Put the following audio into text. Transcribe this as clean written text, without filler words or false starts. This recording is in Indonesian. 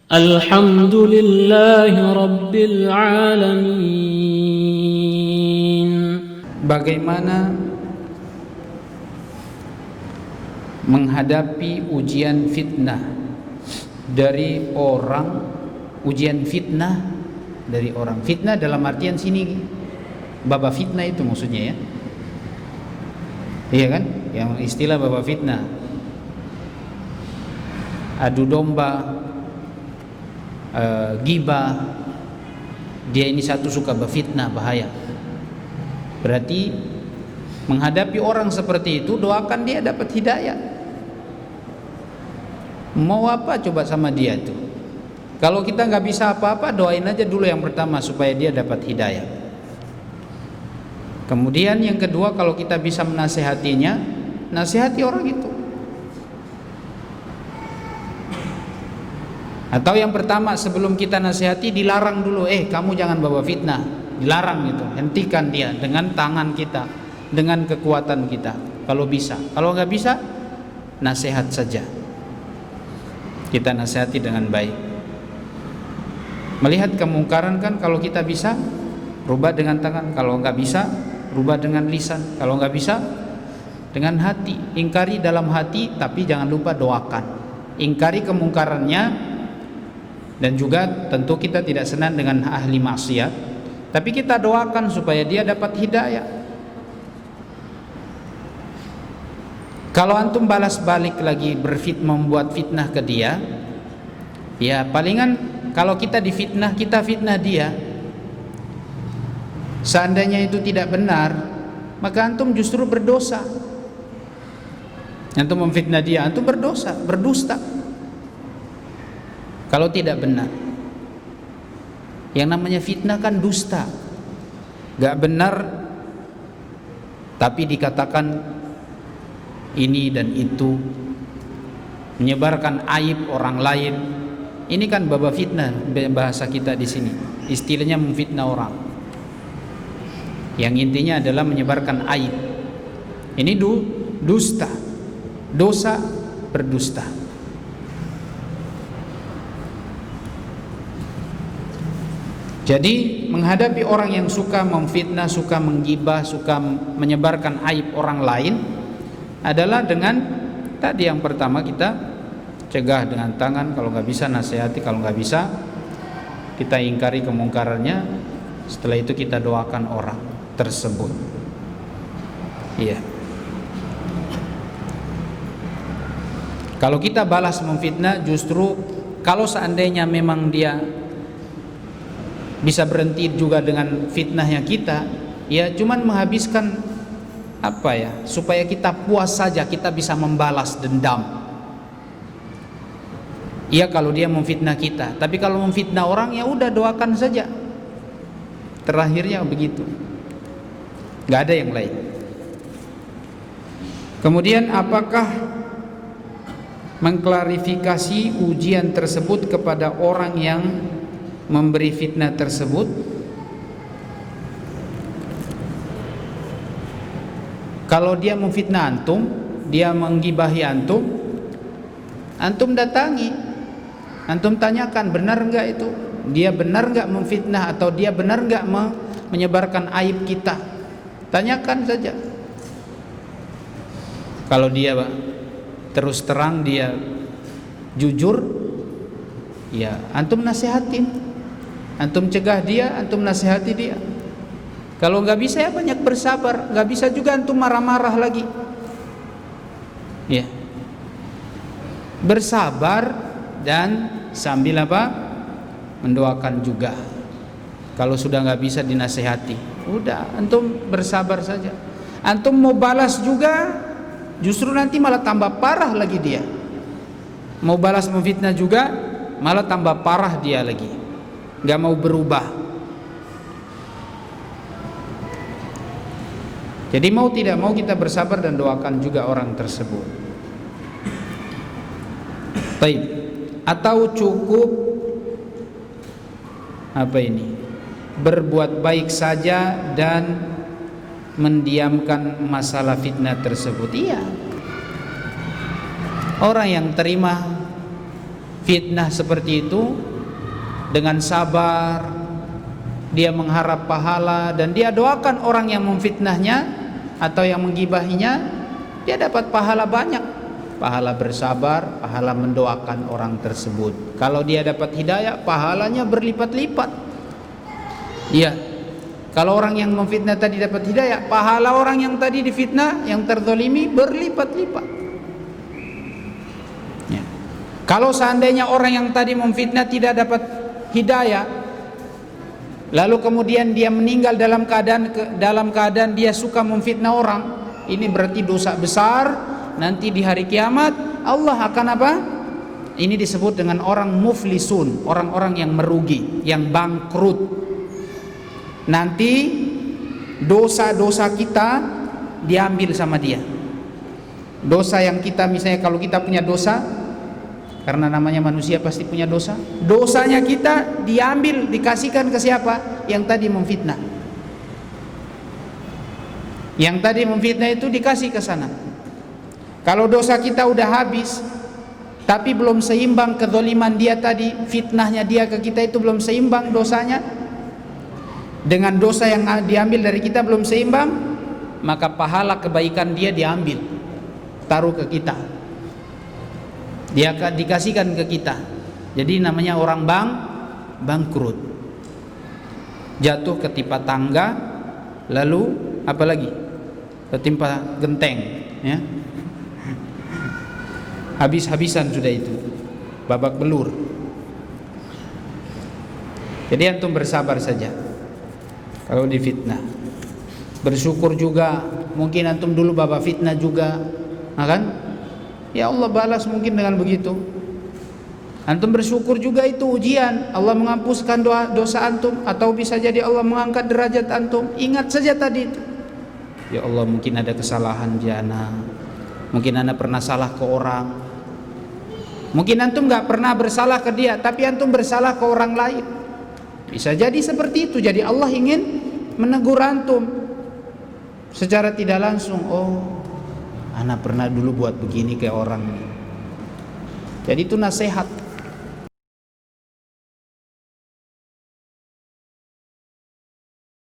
Alhamdulillahi Rabbil Alamin. Bagaimana menghadapi ujian fitnah dari orang, ujian fitnah dari orang. Fitnah dalam artian sini baba fitnah itu maksudnya ya. Iya kan? Yang istilah baba fitnah, adu domba, ghibah. Dia ini satu suka berfitnah, bahaya. Berarti menghadapi orang seperti itu, doakan dia dapat hidayah. Mau apa coba sama dia tuh? Kalau kita nggak bisa apa-apa, doain aja dulu yang pertama supaya dia dapat hidayah. Kemudian yang kedua, kalau kita bisa menasehatinya, nasihati orang itu. Atau yang pertama, sebelum kita nasihati, dilarang dulu, kamu jangan bawa fitnah, dilarang gitu, hentikan dia dengan tangan kita, dengan kekuatan kita, kalau bisa. Kalau nggak bisa, nasihat saja, kita nasihati dengan baik. Melihat kemungkaran kan, kalau kita bisa, rubah dengan tangan. Kalau nggak bisa, rubah dengan lisan. Kalau nggak bisa, dengan hati. Ingkari dalam hati, tapi jangan lupa doakan. Ingkari kemungkarannya. Dan juga tentu kita tidak senang dengan ahli maksiat, tapi kita doakan supaya dia dapat hidayah. Kalau antum balas balik lagi membuat fitnah ke dia, ya palingan kalau kita difitnah, kita fitnah dia. Seandainya itu tidak benar, maka antum justru berdosa. Antum memfitnah dia, antum berdosa, berdusta. Kalau tidak benar, yang namanya fitnah kan dusta, gak benar, tapi dikatakan ini dan itu, menyebarkan aib orang lain. Ini kan baba fitnah bahasa kita di sini. Istilahnya memfitnah orang. Yang intinya adalah menyebarkan aib. Ini dusta, dosa berdusta. Jadi menghadapi orang yang suka memfitnah, suka menggibah, suka menyebarkan aib orang lain adalah dengan tadi yang pertama, kita cegah dengan tangan. Kalau nggak bisa nasihati, kalau nggak bisa kita ingkari kemungkarannya. Setelah itu kita doakan orang tersebut. Iya. Kalau kita balas memfitnah, justru kalau seandainya memang dia bisa berhenti juga dengan fitnahnya kita, ya cuman menghabiskan supaya kita puas saja, kita bisa membalas dendam. Iya kalau dia memfitnah kita, tapi kalau memfitnah orang, ya udah doakan saja. Terakhirnya begitu, nggak ada yang lain. Kemudian apakah mengklarifikasi ujian tersebut kepada orang yang memberi fitnah tersebut? Kalau dia memfitnah antum, dia menggibahi antum, antum datangi, antum tanyakan, benar enggak itu? Dia benar enggak memfitnah, atau dia benar enggak menyebarkan aib kita? Tanyakan saja. Kalau dia terus terang, dia jujur, ya antum nasihatin. Antum cegah dia, antum nasihati dia. Kalau nggak bisa, ya banyak bersabar. Nggak bisa juga antum marah-marah lagi. Ya, bersabar dan sambil mendoakan juga. Kalau sudah nggak bisa dinasihati, udah antum bersabar saja. Antum mau balas juga, justru nanti malah tambah parah lagi dia. Mau balas memfitnah juga, malah tambah parah dia lagi. Gak mau berubah. Jadi mau tidak mau kita bersabar dan doakan juga orang tersebut. Baik. Atau cukup berbuat baik saja dan mendiamkan masalah fitnah tersebut. Iya. Orang yang terima fitnah seperti itu dengan sabar, dia mengharap pahala dan dia doakan orang yang memfitnahnya atau yang menggibahinya, dia dapat pahala banyak, pahala bersabar, pahala mendoakan orang tersebut. Kalau dia dapat hidayah, pahalanya berlipat-lipat. Iya. Kalau orang yang memfitnah tadi dapat hidayah, pahala orang yang tadi difitnah, yang terzalimi berlipat-lipat. Ya. Kalau seandainya orang yang tadi memfitnah tidak dapat hidayah, lalu kemudian dia meninggal dalam keadaan dia suka memfitnah orang, ini berarti dosa besar. Nanti di hari kiamat Allah akan apa? Ini disebut dengan orang muflisun, orang-orang yang merugi, yang bangkrut. Nanti dosa-dosa kita diambil sama dia. Dosa yang kita, misalnya kalau kita punya dosa, karena namanya manusia pasti punya dosa, dosanya kita diambil, dikasihkan ke siapa? Yang tadi memfitnah. Yang tadi memfitnah itu dikasih ke sana. Kalau dosa kita udah habis, tapi belum seimbang kezaliman dia tadi, fitnahnya dia ke kita itu belum seimbang dosanya dengan dosa yang diambil dari kita, belum seimbang, maka pahala kebaikan dia diambil, taruh ke kita, dia dikasihkan ke kita. Jadi namanya orang bangkrut, jatuh ketimpa tangga, lalu apa lagi, ketimpa genteng, ya, habis-habisan sudah itu, babak belur. Jadi antum bersabar saja kalau difitnah, bersyukur juga. Mungkin antum dulu babak fitnah juga, kan? Ya Allah balas mungkin dengan begitu. Antum bersyukur juga itu ujian, Allah menghapuskan dosa antum, atau bisa jadi Allah mengangkat derajat antum. Ingat saja tadi itu. Ya Allah, mungkin ada kesalahan di ana, mungkin ana pernah salah ke orang, mungkin antum nggak pernah bersalah ke dia, tapi antum bersalah ke orang lain. Bisa jadi seperti itu. Jadi Allah ingin menegur antum secara tidak langsung. Oh, ana pernah dulu buat begini ke orang ini. Jadi itu nasihat.